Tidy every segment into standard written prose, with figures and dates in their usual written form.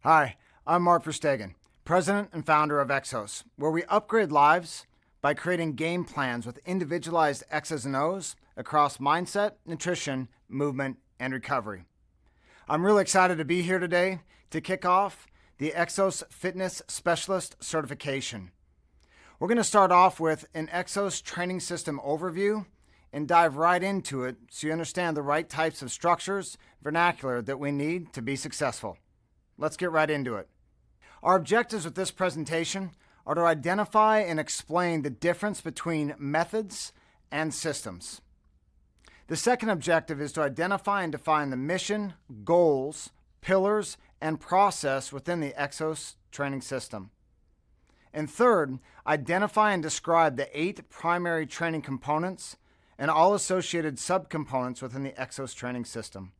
Hi, I'm Mark Verstegen, President and founder of Exos, where we upgrade lives by creating game plans with individualized X's and O's across mindset, nutrition, movement, and recovery. I'm really excited to be here today to kick off the Exos Fitness Specialist Certification. We're going to start off with an Exos Training System overview and dive right into it so you understand the right types of structures, vernacular that we need to be successful. Let's get right into it. Our objectives with this presentation are to identify and explain the difference between methods and systems. The second objective is to identify and define the mission, goals, pillars, and process within the Exos training system. And third, identify and describe the 8 primary training components and all associated subcomponents within the Exos training system.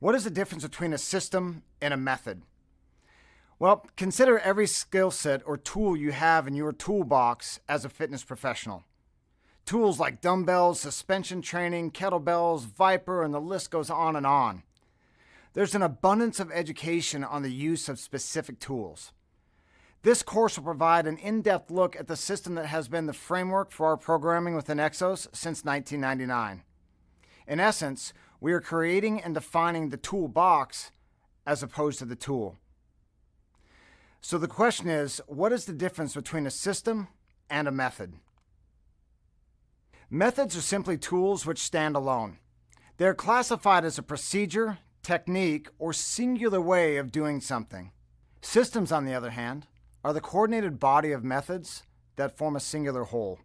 What is the difference between a system and a method? Well, consider every skill set or tool you have in your toolbox as a fitness professional. Tools like dumbbells, suspension training, kettlebells, Viper, and the list goes on and on. There's an abundance of education on the use of specific tools. This course will provide an in-depth look at the system that has been the framework for our programming within Exos since 1999. In essence, we are creating and defining the toolbox as opposed to the tool. So the question is, what is the difference between a system and a method? Methods are simply tools which stand alone. They are classified as a procedure, technique, or singular way of doing something. Systems, on the other hand, are the coordinated body of methods that form a singular whole.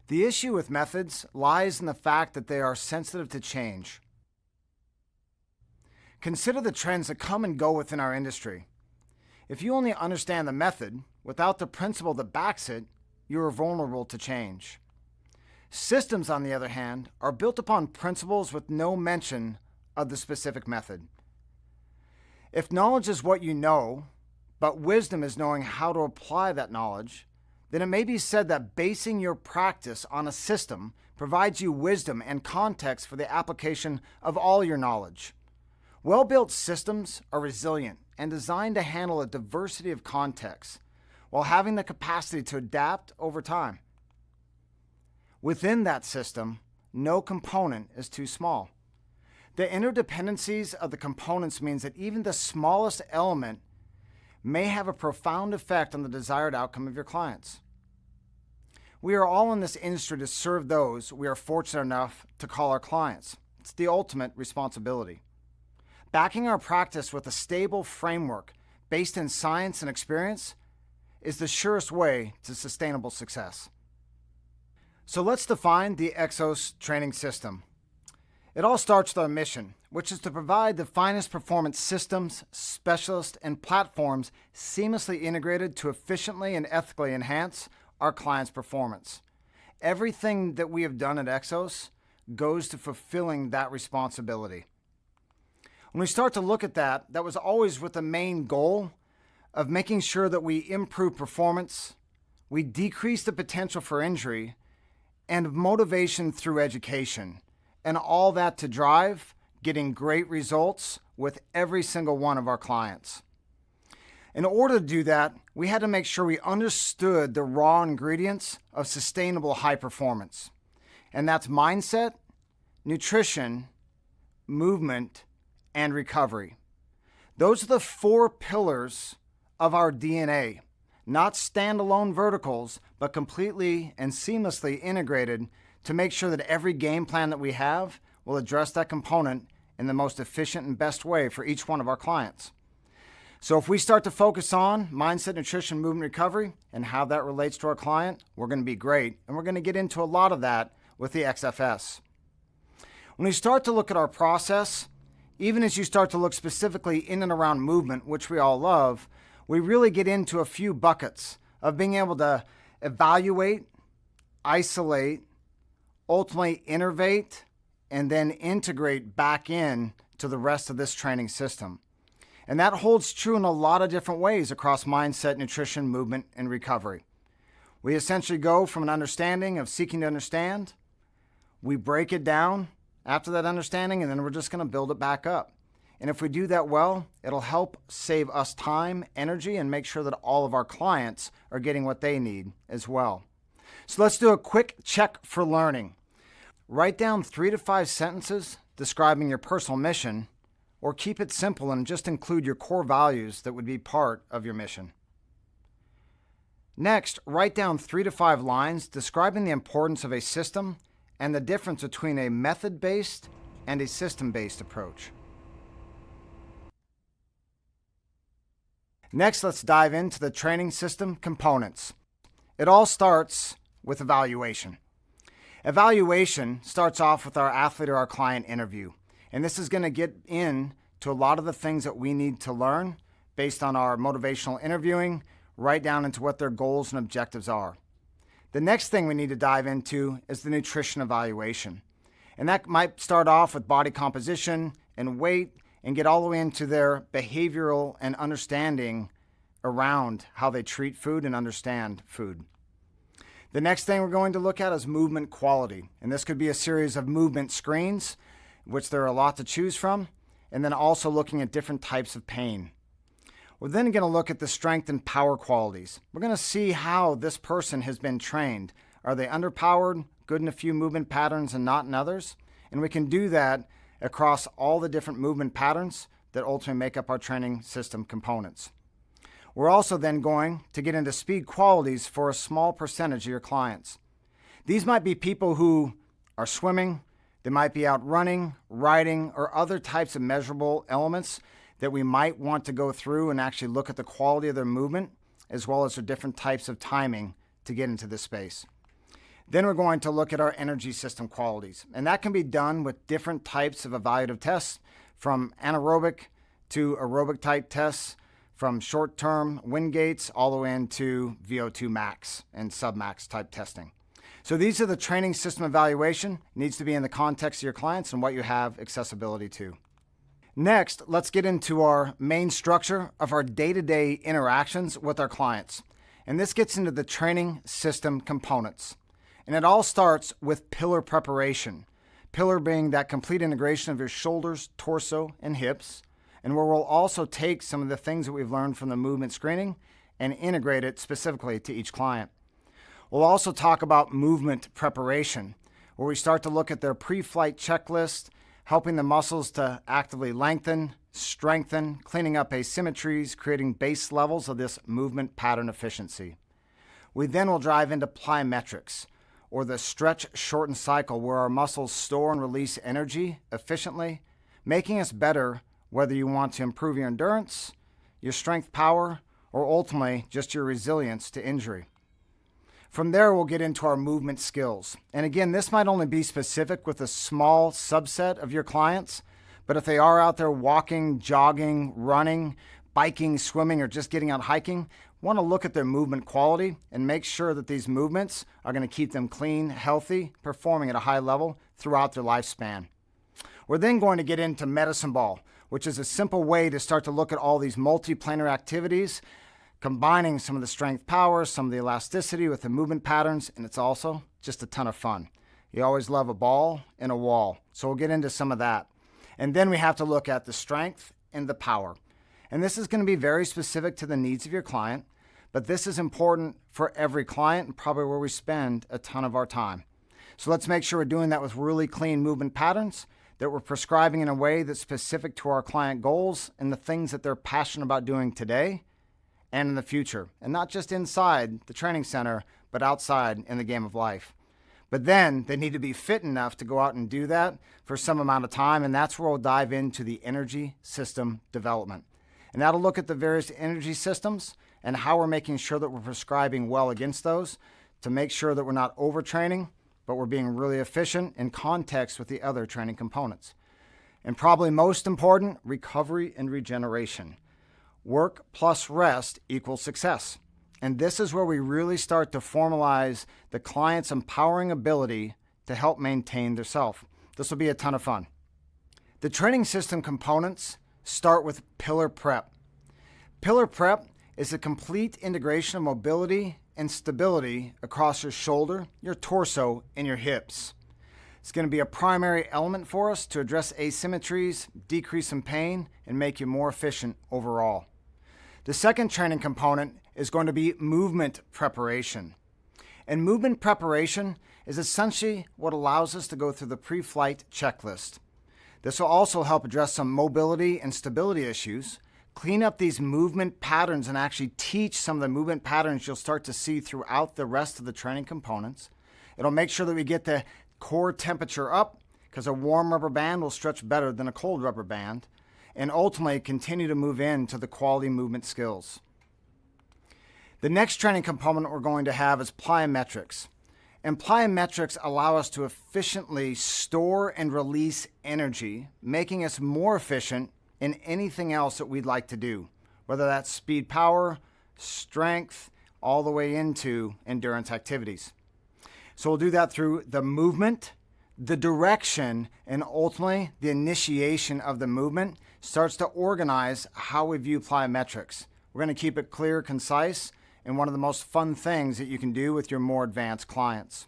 The issue with methods lies in the fact that they are sensitive to change. Consider the trends that come and go within our industry. If you only understand the method without the principle that backs it, you are vulnerable to change. Systems, on the other hand, are built upon principles with no mention of the specific method. If knowledge is what you know, but wisdom is knowing how to apply that knowledge, then it may be said that basing your practice on a system provides you wisdom and context for the application of all your knowledge. Well-built systems are resilient and designed to handle a diversity of contexts while having the capacity to adapt over time. Within that system, no component is too small. The interdependencies of the components means that even the smallest element may have a profound effect on the desired outcome of your clients. We are all in this industry to serve those we are fortunate enough to call our clients. It's the ultimate responsibility. Backing our practice with a stable framework based in science and experience is the surest way to sustainable success. So let's define the Exos training system. It all starts with our mission, which is to provide the finest performance systems, specialists, and platforms seamlessly integrated to efficiently and ethically enhance our clients' performance. Everything that we have done at Exos goes to fulfilling that responsibility. When we start to look at that, that was always with the main goal of making sure that we improve performance, we decrease the potential for injury, and motivation through education. And all that to drive getting great results with every single one of our clients. In order to do that, we had to make sure we understood the raw ingredients of sustainable high performance. And that's mindset, nutrition, movement, and recovery. Those are the 4 pillars of our DNA, not standalone verticals, but completely and seamlessly integrated to make sure that every game plan that we have will address that component in the most efficient and best way for each one of our clients. So if we start to focus on mindset, nutrition, movement, recovery, and how that relates to our client, we're going to be great. And we're going to get into a lot of that with the XFS. When we start to look at our process, even as you start to look specifically in and around movement, which we all love, we really get into a few buckets of being able to evaluate, isolate, ultimately innovate, and then integrate back in to the rest of this training system. And that holds true in a lot of different ways across mindset, nutrition, movement, and recovery. We essentially go from an understanding of seeking to understand, we break it down after that understanding, and then we're just going to build it back up. And if we do that well, it'll help save us time, energy, and make sure that all of our clients are getting what they need as well. So let's do a quick check for learning. Write down 3 to 5 sentences describing your personal mission, or keep it simple and just include your core values that would be part of your mission. Next, write down 3 to 5 lines describing the importance of a system and the difference between a method-based and a system-based approach. Next, let's dive into the training system components. It all starts with evaluation. Evaluation starts off with our athlete or our client interview. And this is going to get into a lot of the things that we need to learn based on our motivational interviewing, right down into what their goals and objectives are. The next thing we need to dive into is the nutrition evaluation. And that might start off with body composition and weight and get all the way into their behavioral and understanding around how they treat food and understand food. The next thing we're going to look at is movement quality. And this could be a series of movement screens, which there are a lot to choose from, and then also looking at different types of pain. We're then going to look at the strength and power qualities. We're going to see how this person has been trained. Are they underpowered, good in a few movement patterns and not in others? And we can do that across all the different movement patterns that ultimately make up our training system components. We're also then going to get into speed qualities for a small percentage of your clients. These might be people who are swimming, they might be out running, riding, or other types of measurable elements that we might want to go through and actually look at the quality of their movement, as well as the different types of timing to get into this space. Then we're going to look at our energy system qualities, and that can be done with different types of evaluative tests, from anaerobic to aerobic type tests, from short-term wind gates all the way into VO2 max and submax type testing. So these are the training system evaluation. It needs to be in the context of your clients and what you have accessibility to. Next, let's get into our main structure of our day-to-day interactions with our clients. And this gets into the training system components. And it all starts with pillar preparation. Pillar being that complete integration of your shoulders, torso, and hips, and where we'll also take some of the things that we've learned from the movement screening and integrate it specifically to each client. We'll also talk about movement preparation, where we start to look at their pre-flight checklist, helping the muscles to actively lengthen, strengthen, cleaning up asymmetries, creating base levels of this movement pattern efficiency. We then will drive into plyometrics, or the stretch, shorten cycle, where our muscles store and release energy efficiently, making us better whether you want to improve your endurance, your strength power, or ultimately just your resilience to injury. From there, we'll get into our movement skills. And again, this might only be specific with a small subset of your clients, but if they are out there walking, jogging, running, biking, swimming, or just getting out hiking, want to look at their movement quality and make sure that these movements are going to keep them clean, healthy, performing at a high level throughout their lifespan. We're then going to get into medicine ball, which is a simple way to start to look at all these multi-planar activities, combining some of the strength power, some of the elasticity with the movement patterns, and it's also just a ton of fun. You always love a ball and a wall, so we'll get into some of that. And then we have to look at the strength and the power. And this is going to be very specific to the needs of your client, but this is important for every client and probably where we spend a ton of our time. So let's make sure we're doing that with really clean movement patterns, that we're prescribing in a way that's specific to our client goals and the things that they're passionate about doing today and in the future. And not just inside the training center, but outside in the game of life. But then they need to be fit enough to go out and do that for some amount of time, and that's where we'll dive into the energy system development. And that'll look at the various energy systems and how we're making sure that we're prescribing well against those to make sure that we're not overtraining, but we're being really efficient in context with the other training components. And probably most important, recovery and regeneration. Work plus rest equals success. And this is where we really start to formalize the client's empowering ability to help maintain their self. This will be a ton of fun. The training system components start with pillar prep. Pillar prep is a complete integration of mobility and stability across your shoulder, your torso, and your hips. It's going to be a primary element for us to address asymmetries, decrease in pain, and make you more efficient overall. The second training component is going to be movement preparation. And movement preparation is essentially what allows us to go through the pre-flight checklist. This will also help address some mobility and stability issues, clean up these movement patterns and actually teach some of the movement patterns you'll start to see throughout the rest of the training components. It'll make sure that we get the core temperature up because a warm rubber band will stretch better than a cold rubber band, and ultimately continue to move into the quality movement skills. The next training component we're going to have is plyometrics. And plyometrics allow us to efficiently store and release energy, making us more efficient in anything else that we'd like to do, whether that's speed power, strength, all the way into endurance activities. So we'll do that through the movement, the direction, and ultimately the initiation of the movement starts to organize how we view plyometrics. We're going to keep it clear, concise, and one of the most fun things that you can do with your more advanced clients.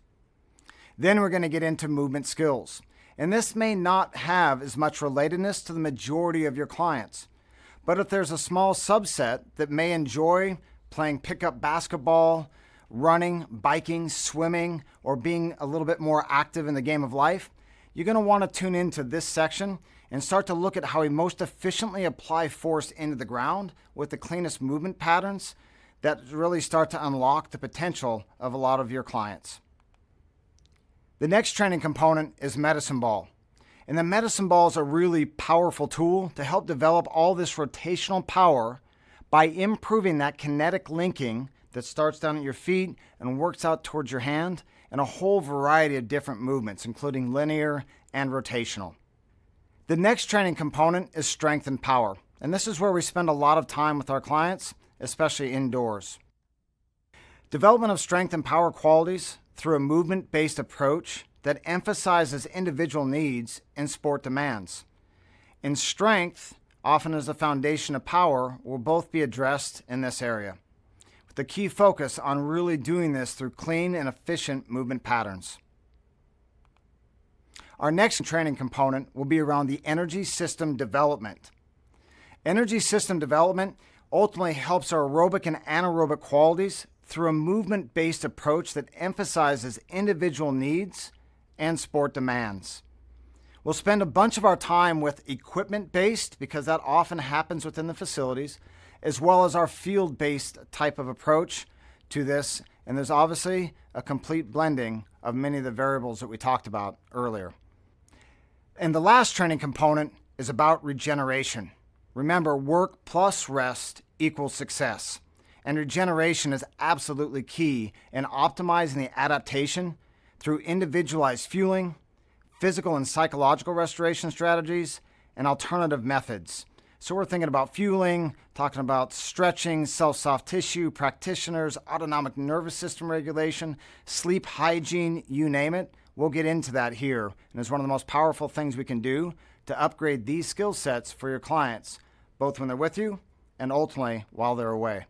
Then we're going to get into movement skills. And this may not have as much relatedness to the majority of your clients. But if there's a small subset that may enjoy playing pickup basketball, running, biking, swimming, or being a little bit more active in the game of life, you're going to want to tune into this section and start to look at how we most efficiently apply force into the ground with the cleanest movement patterns that really start to unlock the potential of a lot of your clients. The next training component is medicine ball. And the medicine ball is a really powerful tool to help develop all this rotational power by improving that kinetic linking that starts down at your feet and works out towards your hand and a whole variety of different movements, including linear and rotational. The next training component is strength and power. And this is where we spend a lot of time with our clients, especially indoors. Development of strength and power qualities through a movement-based approach that emphasizes individual needs and sport demands. And strength, often as the foundation of power, will both be addressed in this area, with the key focus on really doing this through clean and efficient movement patterns. Our next training component will be around the energy system development. Energy system development ultimately helps our aerobic and anaerobic qualities through a movement-based approach that emphasizes individual needs and sport demands. We'll spend a bunch of our time with equipment-based, because that often happens within the facilities, as well as our field-based type of approach to this. And there's obviously a complete blending of many of the variables that we talked about earlier. And the last training component is about regeneration. Remember, work plus rest equals success. And regeneration is absolutely key in optimizing the adaptation through individualized fueling, physical and psychological restoration strategies, and alternative methods. So we're thinking about fueling, talking about stretching, self-soft tissue, practitioners, autonomic nervous system regulation, sleep hygiene, you name it. We'll get into that here. And it's one of the most powerful things we can do to upgrade these skill sets for your clients, both when they're with you and ultimately while they're away.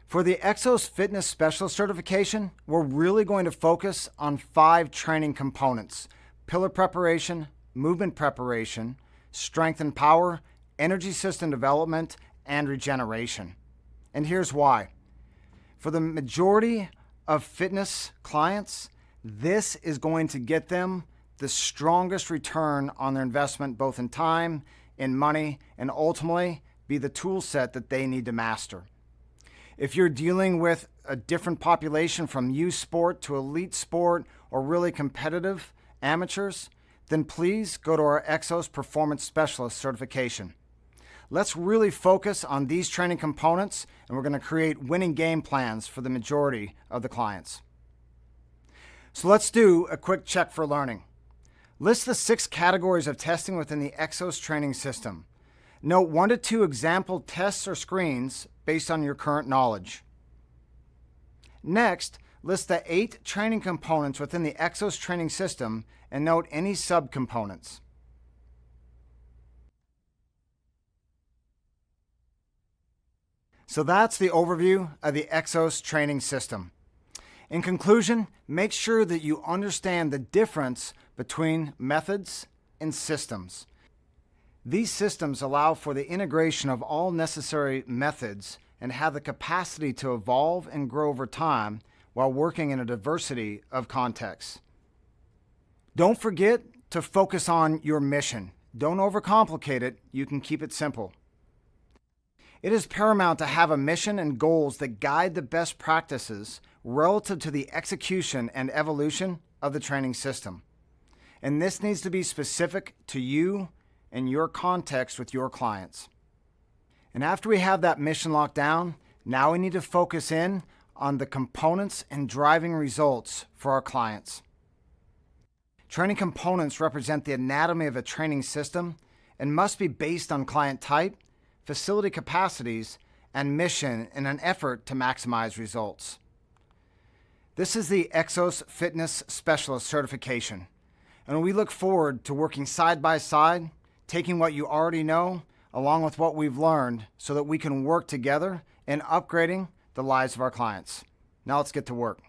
For the Exos Fitness Specialist Certification, we're really going to focus on 5 training components: pillar preparation, movement preparation, strength and power, energy system development, and regeneration. And here's why. For the majority of fitness clients, this is going to get them the strongest return on their investment, both in time, in money, and ultimately be the tool set that they need to master. If you're dealing with a different population from youth sport to elite sport or really competitive amateurs, then please go to our Exos Performance Specialist certification. Let's really focus on these training components, and we're going to create winning game plans for the majority of the clients. So let's do a quick check for learning. List the 6 categories of testing within the Exos training system. Note 1 to 2 example tests or screens based on your current knowledge. Next, list the 8 training components within the Exos training system and note any subcomponents. So that's the overview of the Exos training system. In conclusion, make sure that you understand the difference between methods and systems. These systems allow for the integration of all necessary methods and have the capacity to evolve and grow over time while working in a diversity of contexts. Don't forget to focus on your mission. Don't overcomplicate it. You can keep it simple. It is paramount to have a mission and goals that guide the best practices relative to the execution and evolution of the training system. And this needs to be specific to you and your context with your clients. And after we have that mission locked down, now we need to focus in on the components and driving results for our clients. Training components represent the anatomy of a training system and must be based on client type, facility capacities, and mission in an effort to maximize results. This is the Exos Fitness Specialist certification, and we look forward to working side by side, taking what you already know along with what we've learned so that we can work together in upgrading the lives of our clients. Now let's get to work.